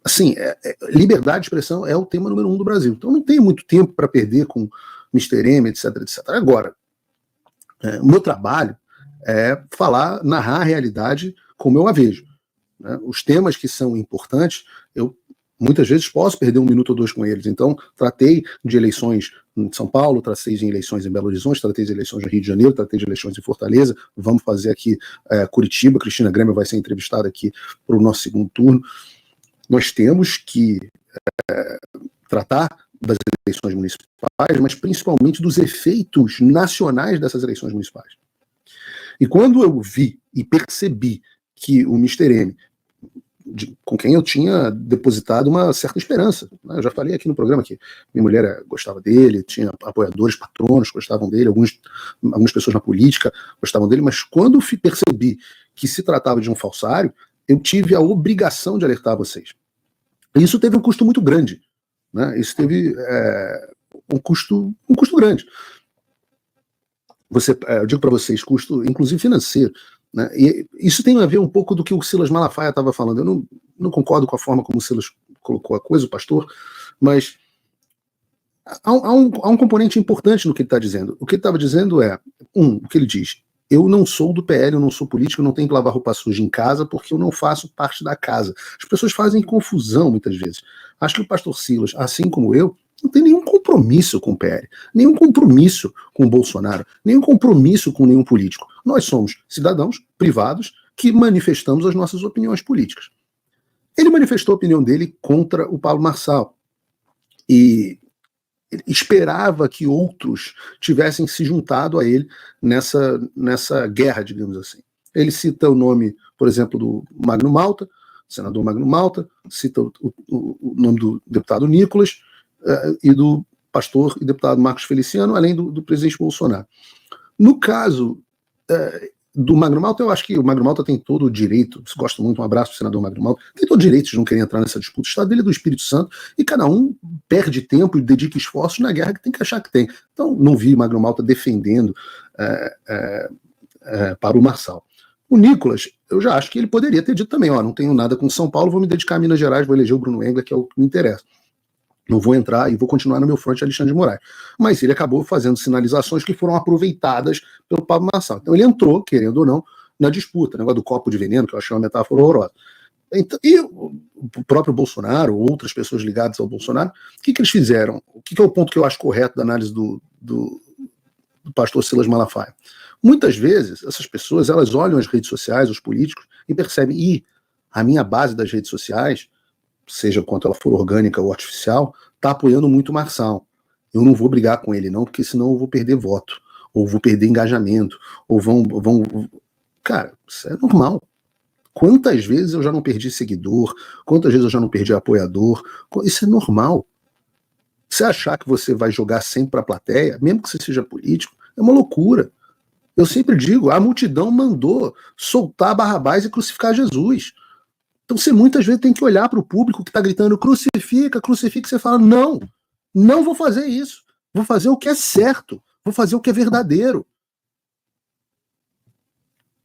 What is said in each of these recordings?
assim, liberdade de expressão é o tema número 1 do Brasil. Então não tem muito tempo para perder com Mr. M, etc, etc. Agora, o meu trabalho é falar, narrar a realidade como eu a vejo. Né? Os temas que são importantes, eu muitas vezes posso perder 1 minuto ou 2 com eles. Então, tratei de eleições em São Paulo, tratei de eleições em Belo Horizonte, tratei de eleições no Rio de Janeiro, tratei de eleições em Fortaleza, vamos fazer aqui Curitiba, Cristina Grêmio vai ser entrevistada aqui para o nosso segundo turno. Nós temos que tratar das eleições municipais, mas principalmente dos efeitos nacionais dessas eleições municipais. E quando eu vi e percebi que o Mr. M, com quem eu tinha depositado uma certa esperança, né? Eu já falei aqui no programa que minha mulher gostava dele, tinha apoiadores, patronos gostavam dele, algumas pessoas na política gostavam dele, mas quando percebi que se tratava de um falsário, eu tive a obrigação de alertar vocês. E isso teve um custo muito grande, né? Isso teve um custo grande. Eu digo para vocês, custo inclusive financeiro, né? E isso tem a ver um pouco do que o Silas Malafaia estava falando. Eu não concordo com a forma como o Silas colocou a coisa, o pastor, mas há um componente importante no que ele está dizendo. O que ele estava dizendo o que ele diz: eu não sou do PL, eu não sou político, eu não tenho que lavar roupa suja em casa porque eu não faço parte da casa. As pessoas fazem confusão muitas vezes. Acho que o pastor Silas, assim como eu, não tem nenhum compromisso com o PL, nenhum compromisso com o Bolsonaro, nenhum compromisso com nenhum político. Nós somos cidadãos privados que manifestamos as nossas opiniões políticas. Ele manifestou a opinião dele contra o Pablo Marçal e ele esperava que outros tivessem se juntado a ele nessa guerra, digamos assim. Ele cita o nome, por exemplo, do Magno Malta, senador Magno Malta, cita o nome do deputado Nicolas, e do pastor e deputado Marcos Feliciano, além do presidente Bolsonaro. No caso do Magno Malta, eu acho que o Magno Malta tem todo o direito, gosto muito, um abraço para o senador Magno Malta, tem todo o direito de não querer entrar nessa disputa. O estado dele é do Espírito Santo e cada um perde tempo e dedica esforços na guerra que tem que achar que tem. Então, não vi Magno Malta defendendo para o Marçal. O Nicolas, eu já acho que ele poderia ter dito também, não tenho nada com São Paulo, vou me dedicar a Minas Gerais, vou eleger o Bruno Engler, que é o que me interessa. Não vou entrar e vou continuar no meu fronte Alexandre de Moraes. Mas ele acabou fazendo sinalizações que foram aproveitadas pelo Pablo Marçal. Então ele entrou, querendo ou não, na disputa, negócio do copo de veneno, que eu achei uma metáfora horrorosa. Então, e o próprio Bolsonaro, ou outras pessoas ligadas ao Bolsonaro, o que eles fizeram? O que é o ponto que eu acho correto da análise do pastor Silas Malafaia? Muitas vezes, essas pessoas, elas olham as redes sociais, os políticos, e percebem, a minha base das redes sociais, seja quanto ela for orgânica ou artificial, está apoiando muito o Marçal. Eu não vou brigar com ele, não, porque senão eu vou perder voto, ou vou perder engajamento, ou vão... Cara, isso é normal. Quantas vezes eu já não perdi seguidor, quantas vezes eu já não perdi apoiador, isso é normal. Você achar que você vai jogar sempre para a plateia, mesmo que você seja político, é uma loucura. Eu sempre digo, a multidão mandou soltar Barrabás e crucificar Jesus. Então você muitas vezes tem que olhar para o público que está gritando crucifica, crucifica, e você fala, não vou fazer isso, vou fazer o que é certo, vou fazer o que é verdadeiro.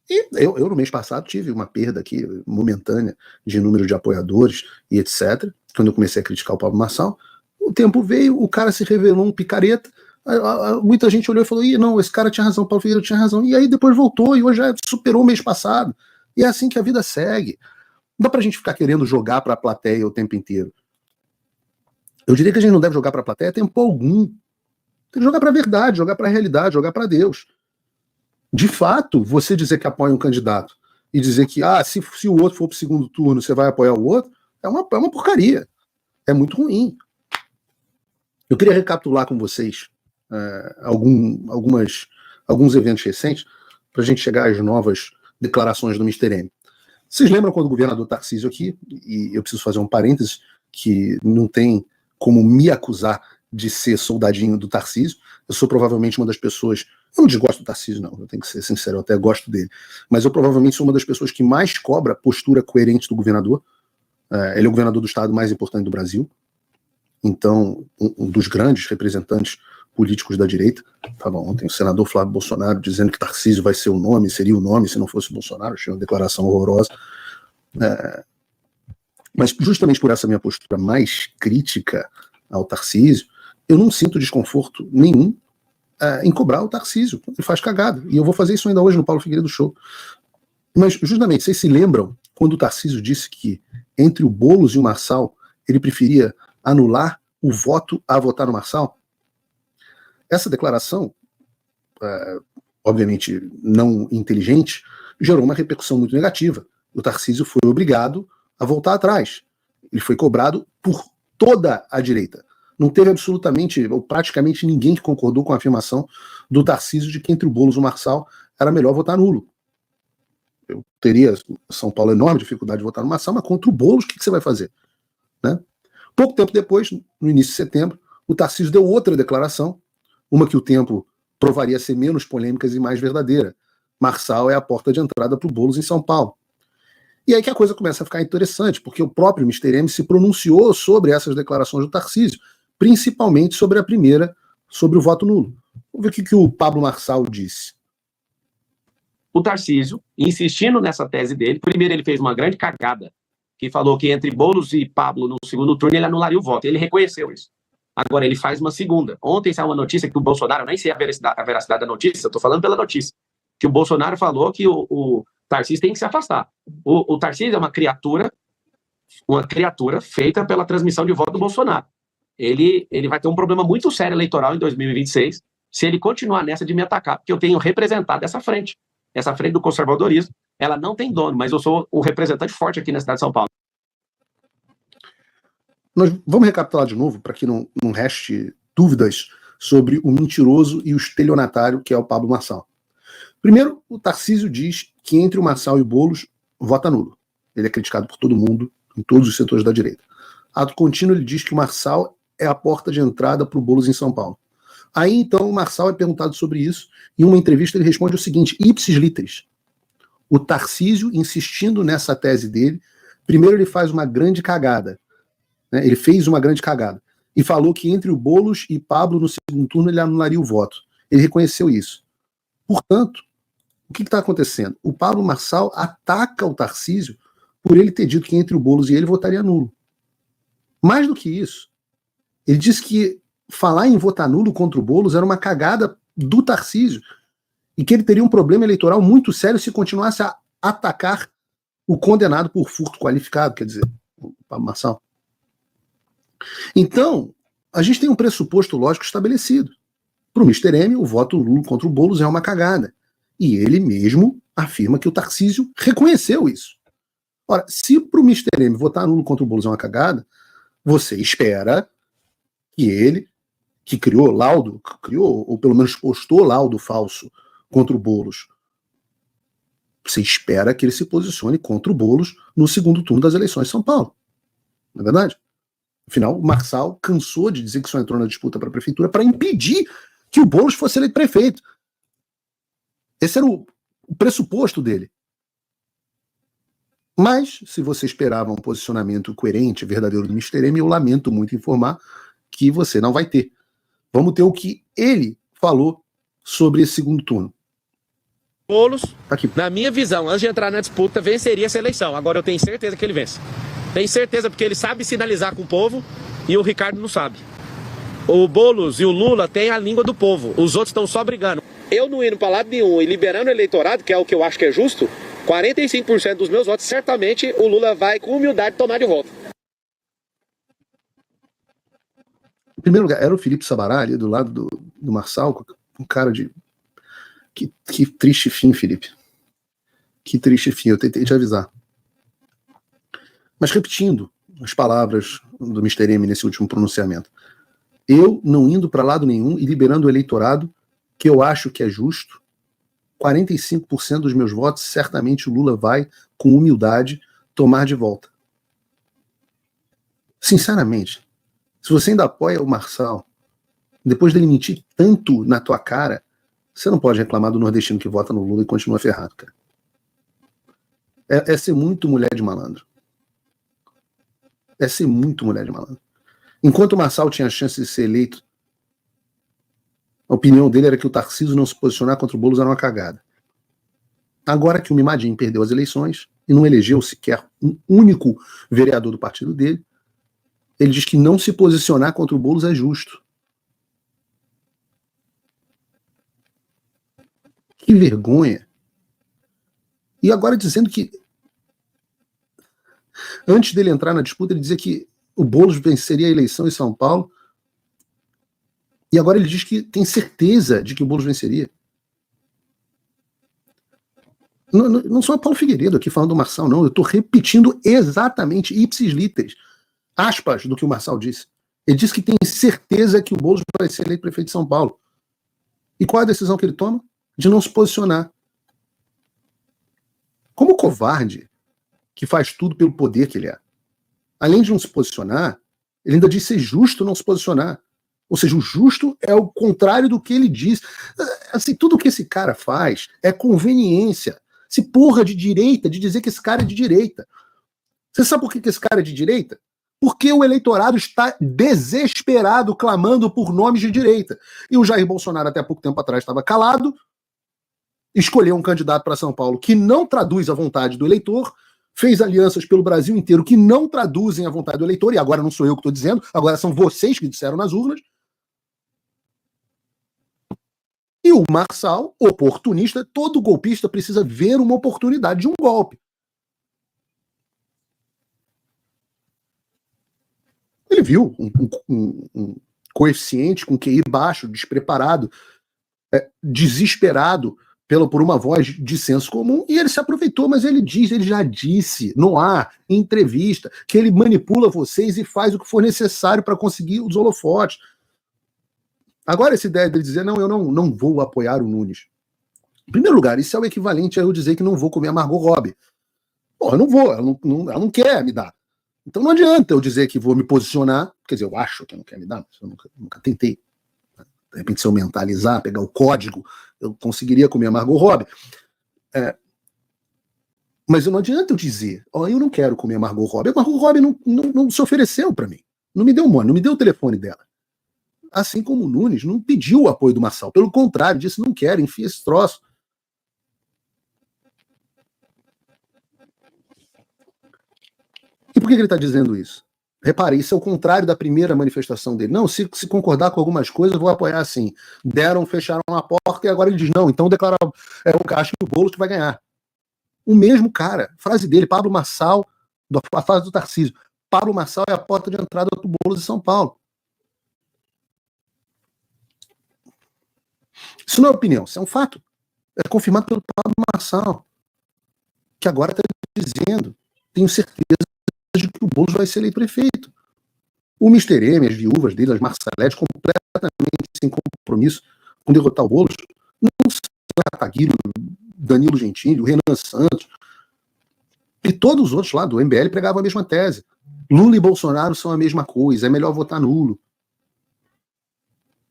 E eu no mês passado tive uma perda aqui momentânea de número de apoiadores e etc, quando eu comecei a criticar o Pablo Marçal. O tempo veio, o cara se revelou um picareta, muita gente olhou e falou, não, esse cara tinha razão, o Paulo Figueiredo tinha razão, e aí depois voltou e hoje já superou o mês passado, e é assim que a vida segue. Não dá pra gente ficar querendo jogar pra plateia o tempo inteiro. Eu diria que a gente não deve jogar pra plateia tempo algum. Tem que jogar pra verdade, jogar pra realidade, jogar pra Deus. De fato, você dizer que apoia um candidato e dizer que, se o outro for pro segundo turno, você vai apoiar o outro, é uma porcaria. É muito ruim. Eu queria recapitular com vocês alguns eventos recentes pra gente chegar às novas declarações do Mr. M. Vocês lembram quando o governador Tarcísio aqui, e eu preciso fazer um parênteses, que não tem como me acusar de ser soldadinho do Tarcísio, eu sou provavelmente uma das pessoas, eu não desgosto do Tarcísio não, eu tenho que ser sincero, eu até gosto dele, mas eu provavelmente sou uma das pessoas que mais cobra a postura coerente do governador. Ele é o governador do estado mais importante do Brasil, então um dos grandes representantes políticos da direita. Estava ontem o senador Flávio Bolsonaro dizendo que Tarcísio vai ser o nome, seria o nome se não fosse o Bolsonaro, achei uma declaração horrorosa. Mas justamente por essa minha postura mais crítica ao Tarcísio, eu não sinto desconforto nenhum em cobrar o Tarcísio. Ele faz cagada. E eu vou fazer isso ainda hoje no Paulo Figueiredo Show. Mas, justamente, vocês se lembram quando o Tarcísio disse que entre o Boulos e o Marçal, ele preferia anular o voto a votar no Marçal? Essa declaração, obviamente não inteligente, gerou uma repercussão muito negativa. O Tarcísio foi obrigado a voltar atrás. Ele foi cobrado por toda a direita. Não teve absolutamente, ou praticamente ninguém que concordou com a afirmação do Tarcísio de que entre o Boulos e o Marçal era melhor votar nulo. Eu teria, São Paulo, enorme dificuldade de votar no Marçal, mas contra o Boulos, o que você vai fazer? Né? Pouco tempo depois, no início de setembro, o Tarcísio deu outra declaração, uma que o tempo provaria ser menos polêmica e mais verdadeira. Marçal é a porta de entrada para o Boulos em São Paulo. E aí que a coisa começa a ficar interessante, porque o próprio Mr. M se pronunciou sobre essas declarações do Tarcísio, principalmente sobre a primeira, sobre o voto nulo. Vamos ver o que o Pablo Marçal disse. O Tarcísio, insistindo nessa tese dele, primeiro ele fez uma grande cagada, que falou que entre Boulos e Pablo no segundo turno ele anularia o voto. Ele reconheceu isso. Agora ele faz uma segunda. Ontem saiu uma notícia que o Bolsonaro, eu nem sei a veracidade da notícia, eu estou falando pela notícia, que o Bolsonaro falou que o Tarcísio tem que se afastar. O Tarcísio é uma criatura feita pela transmissão de voto do Bolsonaro. Ele vai ter um problema muito sério eleitoral em 2026 se ele continuar nessa de me atacar, porque eu tenho representado essa frente do conservadorismo. Ela não tem dono, mas eu sou o representante forte aqui na cidade de São Paulo. Nós vamos recapitular de novo, para que não reste dúvidas sobre o mentiroso e o estelionatário que é o Pablo Marçal. Primeiro, o Tarcísio diz que entre o Marçal e o Boulos, vota nulo. Ele é criticado por todo mundo, em todos os setores da direita. Ato contínuo, ele diz que o Marçal é a porta de entrada para o Boulos em São Paulo. Aí, então, o Marçal é perguntado sobre isso. Em uma entrevista, ele responde o seguinte, ipsis literis. O Tarcísio, insistindo nessa tese dele, primeiro ele faz uma grande cagada. Né? Ele fez uma grande cagada. E falou que entre o Boulos e Pablo, no segundo turno, ele anularia o voto. Ele reconheceu isso. Portanto, o que está acontecendo? O Pablo Marçal ataca o Tarcísio por ele ter dito que entre o Boulos e ele votaria nulo. Mais do que isso, ele disse que falar em votar nulo contra o Boulos era uma cagada do Tarcísio e que ele teria um problema eleitoral muito sério se continuasse a atacar o condenado por furto qualificado, quer dizer, o Pablo Marçal. Então, a gente tem um pressuposto lógico estabelecido. Para o Mr. M, o voto nulo contra o Boulos é uma cagada. E ele mesmo afirma que o Tarcísio reconheceu isso. Ora, se para o Mr. M votar nulo contra o Boulos é uma cagada, você espera que ele, que criou, ou pelo menos postou laudo falso contra o Boulos, você espera que ele se posicione contra o Boulos no segundo turno das eleições de São Paulo. Não é verdade? Afinal, o Marçal cansou de dizer que só entrou na disputa para a prefeitura para impedir que o Boulos fosse eleito prefeito. Esse era o pressuposto dele. Mas, se você esperava um posicionamento coerente, verdadeiro do Mr. M, eu lamento muito informar que você não vai ter. Vamos ter o que ele falou sobre esse segundo turno. Boulos, na minha visão, antes de entrar na disputa, venceria essa eleição. Agora eu tenho certeza que ele vence. Tenho certeza porque ele sabe sinalizar com o povo e o Ricardo não sabe. O Boulos e o Lula têm a língua do povo. Os outros estão só brigando. Eu não indo para lado nenhum e liberando o eleitorado, que é o que eu acho que é justo, 45% dos meus votos, certamente o Lula vai com humildade tomar de volta. Em primeiro lugar, era o Felipe Sabará ali do lado do Marçal, um cara de... Que triste fim, Felipe. Que triste fim, eu tentei te avisar. Mas repetindo as palavras do Mr. M nesse último pronunciamento, eu não indo para lado nenhum e liberando o eleitorado, que eu acho que é justo, 45% dos meus votos, certamente o Lula vai, com humildade, tomar de volta. Sinceramente, se você ainda apoia o Marçal, depois dele mentir tanto na tua cara, você não pode reclamar do nordestino que vota no Lula e continua ferrado, cara. É ser muito mulher de malandro. É ser muito mulher de malandro. Enquanto o Marçal tinha a chance de ser eleito, a opinião dele era que o Tarcísio não se posicionar contra o Boulos era uma cagada. Agora que o Mimadinho perdeu as eleições, e não elegeu sequer um único vereador do partido dele. Ele diz que não se posicionar contra o Boulos é justo. Que vergonha. E agora dizendo que, antes dele entrar na disputa, ele dizia que o Boulos venceria a eleição em São Paulo. E agora ele diz que tem certeza de que o Boulos venceria. Não sou o Paulo Figueiredo aqui falando do Marçal, não. Eu estou repetindo exatamente, ipsis literis, aspas do que o Marçal disse. Ele disse que tem certeza que o Boulos vai ser eleito prefeito de São Paulo. E qual é a decisão que ele toma? De não se posicionar. Como covarde que faz tudo pelo poder que ele é. Além de não se posicionar, ele ainda diz ser justo não se posicionar. Ou seja, o justo é o contrário do que ele diz. Assim, tudo que esse cara faz é conveniência. Se porra de direita, de dizer que esse cara é de direita. Você sabe por que esse cara é de direita? Porque o eleitorado está desesperado, clamando por nomes de direita. E o Jair Bolsonaro, até pouco tempo atrás, estava calado, escolheu um candidato para São Paulo que não traduz a vontade do eleitor, fez alianças pelo Brasil inteiro que não traduzem a vontade do eleitor, e agora não sou eu que estou dizendo, agora são vocês que disseram nas urnas. E o Marçal, oportunista, todo golpista precisa ver uma oportunidade de um golpe. Ele viu um coeficiente com QI baixo, despreparado, desesperado por uma voz de senso comum, e ele se aproveitou, mas ele já disse no ar, em entrevista, que ele manipula vocês e faz o que for necessário para conseguir os holofotes. Agora, essa ideia dele dizer, não, eu não vou apoiar o Nunes. Em primeiro lugar, isso é o equivalente a eu dizer que não vou comer a Margot Robbie. Pô, eu não vou, ela não quer me dar. Então não adianta eu dizer que vou me posicionar, quer dizer, eu acho que não quer me dar, mas eu nunca tentei. De repente, se eu mentalizar, pegar o código, eu conseguiria comer a Margot Robbie. Mas não adianta eu dizer, eu não quero comer a Margot Robbie. A Margot Robbie não se ofereceu para mim. Não me deu o não me deu o telefone dela. Assim como o Nunes não pediu o apoio do Marçal. Pelo contrário, disse, não quero, enfia esse troço. E por que ele está dizendo isso? Repare, isso é o contrário da primeira manifestação dele. Não, se concordar com algumas coisas, eu vou apoiar assim. Fecharam a porta e agora ele diz, não, então declara, acho que o Boulos que vai ganhar. O mesmo cara, frase dele, Pablo Marçal, a frase do Tarcísio, Pablo Marçal é a porta de entrada do Boulos em São Paulo. Isso não é opinião, isso é um fato. É confirmado pelo Pablo Marçal, que agora está dizendo, tenho certeza de que o Boulos vai ser eleito prefeito. O Mr. M, as viúvas dele, as Marceletes, completamente sem compromisso com derrotar o Boulos, não são Ataguilho, Danilo Gentili, o Renan Santos, e todos os outros lá do MBL pregavam a mesma tese. Lula e Bolsonaro são a mesma coisa, é melhor votar nulo.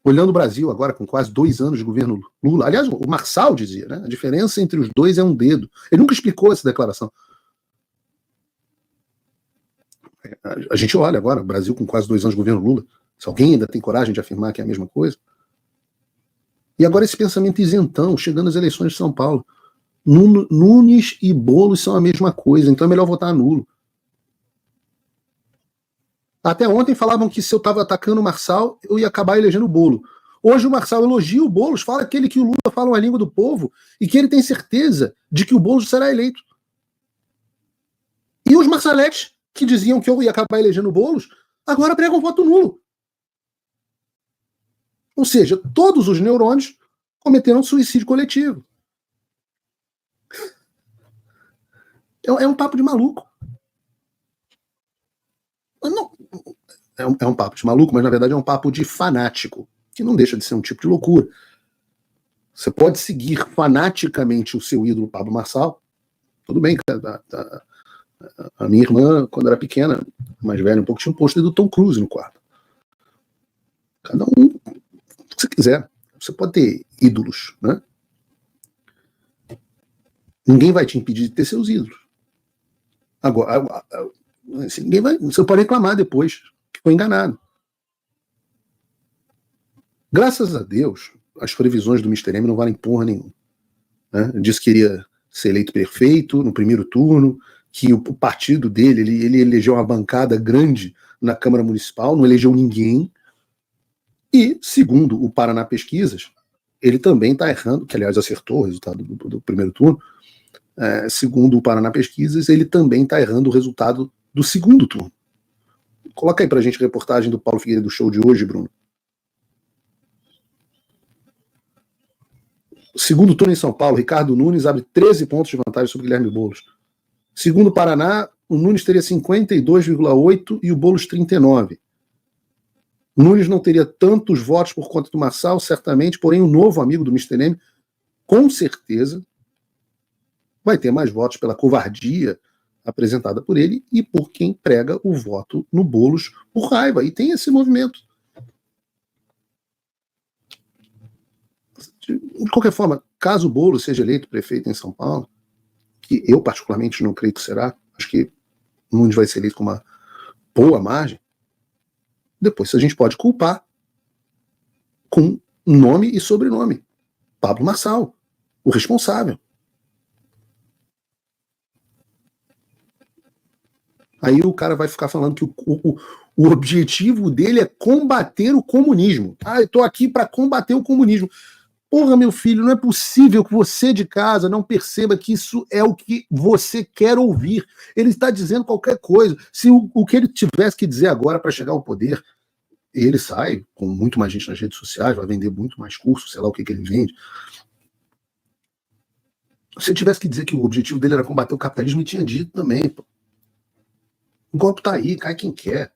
Olhando o Brasil agora, com quase 2 anos de governo Lula, aliás, o Marçal dizia, né, a diferença entre os dois é um dedo. Ele nunca explicou essa declaração. A gente olha agora, o Brasil com quase 2 anos de governo Lula, se alguém ainda tem coragem de afirmar que é a mesma coisa. E agora esse pensamento isentão, chegando às eleições de São Paulo. Nunes e Boulos são a mesma coisa, então é melhor votar nulo. Até ontem falavam que se eu estava atacando o Marçal, eu ia acabar elegendo o Boulos. Hoje o Marçal elogia o Boulos, fala que o Lula fala uma língua do povo e que ele tem certeza de que o Boulos será eleito. E os Marceletes, que diziam que eu ia acabar elegendo o Boulos, agora pregam voto nulo. Ou seja, todos os neurônios cometeram suicídio coletivo. É um papo de maluco. Não, é um papo de maluco, mas na verdade é um papo de fanático, que não deixa de ser um tipo de loucura. Você pode seguir fanaticamente o seu ídolo Pablo Marçal. Tudo bem, a minha irmã, quando era pequena, mais velha um pouco, tinha um pôster do Tom Cruise no quarto. Cada um, o que você quiser. Você pode ter ídolos, né? Ninguém vai te impedir de ter seus ídolos. Agora, assim, você pode reclamar depois que foi enganado. Graças a Deus, as previsões do Mr. M não valem porra nenhuma. Né? Ele disse que iria ser eleito prefeito no primeiro turno, que o partido dele, ele elegeu uma bancada grande na Câmara Municipal, não elegeu ninguém. E, segundo o Paraná Pesquisas, ele também está errando, que aliás acertou o resultado do primeiro turno, segundo o Paraná Pesquisas, ele também está errando o resultado do segundo turno. Coloca aí pra gente a reportagem do Paulo Figueiredo do show de hoje, Bruno. Segundo turno em São Paulo, Ricardo Nunes abre 13 pontos de vantagem sobre Guilherme Boulos. Segundo o Paraná, o Nunes teria 52,8 e o Boulos 39. O Nunes não teria tantos votos por conta do Marçal, certamente, porém o novo amigo do Mr. M, com certeza, vai ter mais votos pela covardia apresentada por ele e por quem prega o voto no Boulos por raiva. E tem esse movimento. De qualquer forma, caso o Boulos seja eleito prefeito em São Paulo, que eu particularmente não creio que será, acho que o Nunes vai ser eleito com uma boa margem, depois a gente pode culpar com nome e sobrenome. Pablo Marçal, o responsável. Aí o cara vai ficar falando que o objetivo dele é combater o comunismo. Ah, eu estou aqui para combater o comunismo. Porra, meu filho, não é possível que você de casa não perceba que isso é o que você quer ouvir. Ele está dizendo qualquer coisa. Se o que ele tivesse que dizer agora para chegar ao poder, ele sai com muito mais gente nas redes sociais, vai vender muito mais cursos, sei lá o que ele vende. Se ele tivesse que dizer que o objetivo dele era combater o capitalismo, ele tinha dito também, pô. O golpe tá aí, cai quem quer.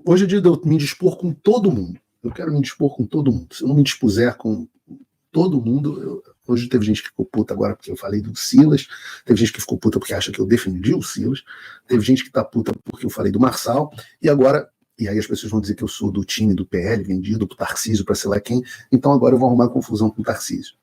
Hoje é dia de eu me dispor com todo mundo. Eu quero me dispor com todo mundo. Se eu não me dispuser com todo mundo... Hoje teve gente que ficou puta agora porque eu falei do Silas. Teve gente que ficou puta porque acha que eu defendi o Silas. Teve gente que tá puta porque eu falei do Marçal. E agora... E aí as pessoas vão dizer que eu sou do time do PL, vendido pro Tarcísio, para sei lá quem. Então agora eu vou arrumar confusão com o Tarcísio.